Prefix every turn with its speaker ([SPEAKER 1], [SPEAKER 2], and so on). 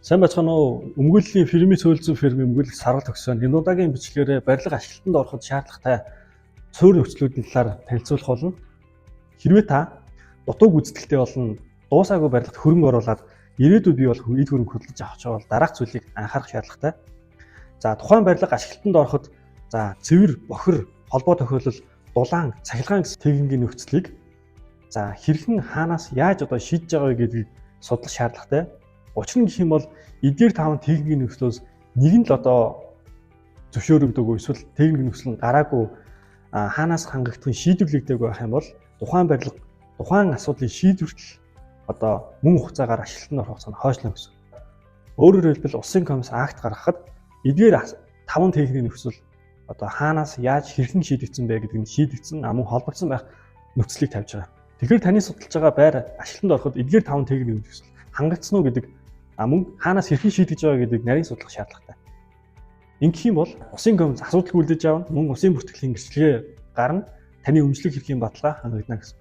[SPEAKER 1] Сайн байцгаана уу? Өмгөөллийн фирмийн цөөлзөн фирмийн өмгөөлөх саргал төгсөөн энэ удаагийн бичлэгээрээ барилга ашиглалтанд ороход шаардлагатай цөөр нөхцлүүдийн талаар танилцуулах болно. Хэрвээ та дутуу гүйцэтгэлтэй болон дуусаагүй барилгад хөрөнгө оруулаад ирээдүйд бий болох эд хөрөнгө хөдөлж авах чавал дараах зүйлийг анхаарах шаардлагатай. За тухайн барилга ашиглалтанд ороход цэвэр, бохир, холбоо тохиолдол, дулаан, цахилгаан гэсэн техникийн нөхцөлийг хэрхэн хаанаас яаж шийдэж байгаа вэ гэдгийг судлах шаардлагатай. Учир нь гэх юм бол эдгээр 5 техникийн нөхцлөөс нэг нь л зөвшөөрөгдөг эсвэл техникийн нөхцөл нь гараагүй хаанаас хангагдах шийдвэрлэгдэг байх юм бол тухайн барилга тухайн асуудлыг шийдвэрлэл мөн хугацаагаар ашиглалтанд орох нь хойшлно гэсэн. Өөрөөр хэлбэл улсын комисс акт гаргахад эдгээр 5 техникийн нөхцөл хаанаас яаж хэрхэн шийдэгдсэн бэ гэдгийг шийдэгдсэн мөн холбогдсон байх нөхцөлийг тавьж байгаа. Тэгэхээр таны судалж байгаа байр ашиглалтанд ороход эдгээр 5 техникийн нөхцөл хангагдсан уу гэдэг мөн хаанаас хэрхэн шийдэж байгаа гэдгийг нарийн судлах шаардлагатай. Ингэх юм бол улсын комисс асуудалгүй үлдээж авна, мөн улсын бүртгэлийн гэрчлэгээ гарна, таны өмчлөх хэргийн баталгаа хангагдана гэсэн.